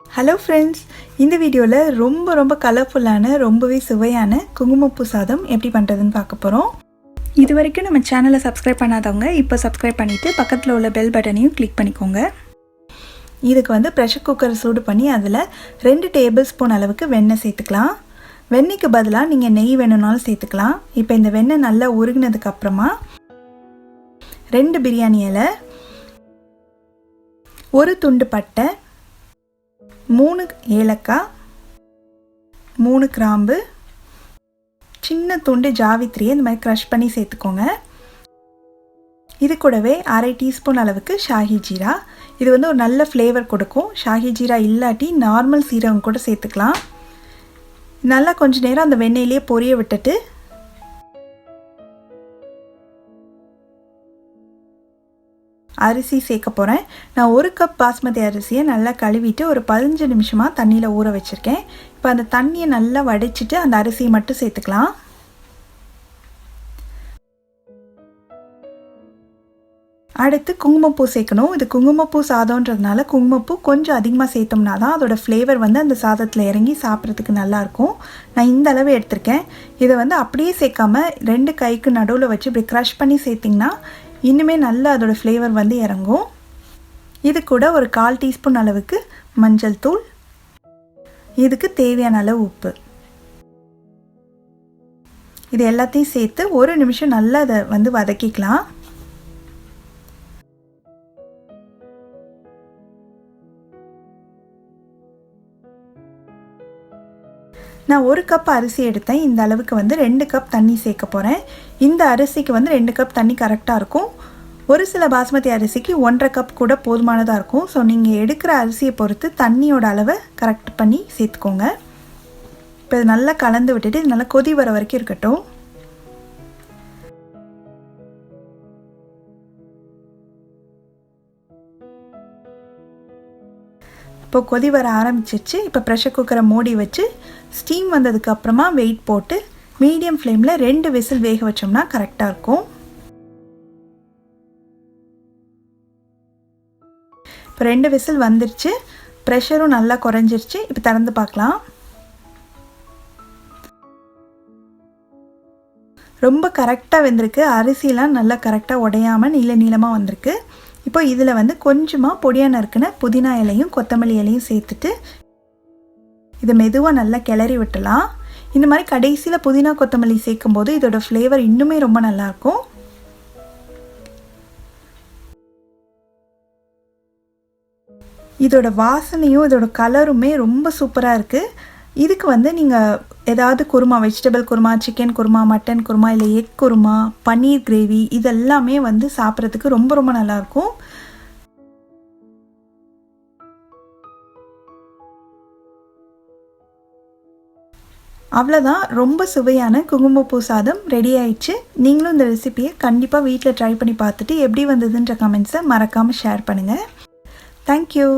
Hello friends, இந்த வீடியோவில் ரொம்ப கலர்ஃபுல்லான ரொம்பவே சுவையான குங்குமப்பூ சாதம் எப்படி பண்ணுறதுன்னு பார்க்க போகிறோம். இது வரைக்கும் நம்ம சேனலை சப்ஸ்கிரைப் பண்ணாதவங்க இப்போ சப்ஸ்கிரைப் பண்ணிவிட்டு பக்கத்தில் உள்ள பெல் பட்டனையும் கிளிக் பண்ணிக்கோங்க. இதுக்கு ப்ரெஷர் குக்கர் சூடு பண்ணி அதில் 2 டேபிள் ஸ்பூன் அளவுக்கு வெண்ணெய் சேர்த்துக்கலாம். வெண்ணெய்க்கு பதிலாக நீங்கள் நெய் வேணும்னாலும் சேர்த்துக்கலாம். இப்போ இந்த வெண்ணெய் நல்லா உருகினதுக்கப்புறமா 2 பிரியாணி இலை, 1 துண்டு பட்டை, 3 ஏலக்காய், 3 கிராம்பு, சின்ன துண்டு ஜாவித்ரியை இந்த மாதிரி க்ரஷ் பண்ணி சேர்த்துக்கோங்க. இது கூடவே 1/2 டீஸ்பூன் அளவுக்கு ஷாஹி ஜீரா. இது ஒரு நல்ல ஃப்ளேவர் கொடுக்கும். ஷாஹி ஜீரா இல்லாட்டி நார்மல் சீரகம் கூட சேர்த்துக்கலாம். நல்லா கொஞ்ச நேரம் அந்த வெண்ணெயிலே பொரிய விட்டுட்டு அரிசி சேர்க்க போகிறேன். நான் 1 கப் பாஸ்மதி அரிசியை நல்லா கழுவிட்டு ஒரு 15 நிமிஷமாக தண்ணியில் ஊற வச்சுருக்கேன். இப்போ அந்த தண்ணியை நல்லா வடிச்சிட்டு அந்த அரிசியை மட்டும் சேர்த்துக்கலாம். அடுத்து குங்குமப்பூ சேர்க்கணும். இது குங்குமப்பூ சாதம்ன்றதுனால குங்குமப்பூ கொஞ்சம் அதிகமாக சேர்த்தோம்னா தான் அதோட ஃப்ளேவர் அந்த சாதத்தில் இறங்கி சாப்பிட்றதுக்கு நல்லாயிருக்கும். நான் இந்த அளவு எடுத்திருக்கேன். இதை அப்படியே சேர்க்காம 2 கைக்கு நடுவில் வச்சு இப்படி க்ரஷ் பண்ணி சேர்த்திங்கன்னா இன்னுமே நல்லா அதோட ஃப்ளேவர் இறங்கும். இது கூட ஒரு 1/4 டீஸ்பூன் அளவுக்கு மஞ்சள் தூள், இதுக்கு தேவையான அளவு உப்பு, இது எல்லாத்தையும் சேர்த்து 1 நிமிஷம் நல்லா அதை வதக்கிக்கலாம். நான் 1 கப் அரிசி எடுத்தேன். இந்த அளவுக்கு 2 கப் தண்ணி சேர்க்க போகிறேன். இந்த அரிசிக்கு 2 கப் தண்ணி கரெக்டாக இருக்கும். ஒரு சில பாஸ்மதி அரிசிக்கு 1.5 கப் கூட போதுமானதாக இருக்கும். ஸோ நீங்கள் எடுக்கிற அரிசியை பொறுத்து தண்ணியோட அளவை கரெக்ட் பண்ணி சேர்த்துக்கோங்க. இப்போ இது நல்லா கலந்து விட்டுட்டு இது நல்லா கொதி வர வரைக்கும் இருக்கட்டும். இப்போ கொதி வர ஆரம்பிச்சிருச்சு. இப்போ ப்ரெஷர் குக்கரை மூடி வச்சு ஸ்டீம் வந்ததுக்கப்புறமா வெயிட் போட்டு மீடியம் ஃப்ளேமில் 2 விசில் வேக வச்சோம்னா கரெக்டாக இருக்கும். இப்போ 2 விசில் வந்துருச்சு. ப்ரெஷரும் நல்லா குறைஞ்சிருச்சு. இப்போ திறந்து பார்க்கலாம். ரொம்ப கரெக்டாக வெந்திருக்கு. அரிசிலாம் நல்லா கரெக்டாக உடையாமல் நீளமாக வந்திருக்கு. இப்போ இதில் கொஞ்சமாக பொடியாக நறுக்குன புதினா இலையும் கொத்தமல்லி இலையும் சேர்த்துட்டு இதை மெதுவாக நல்லா கிளறி விட்டலாம். இந்த மாதிரி கடைசியில் புதினா கொத்தமல்லி சேர்க்கும் போது இதோட ஃப்ளேவர் இன்னுமே ரொம்ப நல்லாயிருக்கும். இதோட வாசனையும் இதோட கலருமே ரொம்ப சூப்பராக இருக்குது. இதுக்கு நீங்கள் ஏதாவது kurma, vegetable kurma, chicken kurma, mutton kurma, இல்லை எக் குருமா, பன்னீர் கிரேவி, இதெல்லாமே சாப்பிட்றதுக்கு ரொம்ப நல்லாயிருக்கும். அவ்வளோதான், ரொம்ப சுவையான குங்குமப்பூ சாதம் ரெடி ஆயிடுச்சு. நீங்களும் இந்த ரெசிபியை கண்டிப்பாக வீட்டில் ட்ரை பண்ணி பார்த்துட்டு எப்படி வந்ததுன்ற கமெண்ட்ஸை மறக்காமல் ஷேர் பண்ணுங்கள். தேங்க்யூ.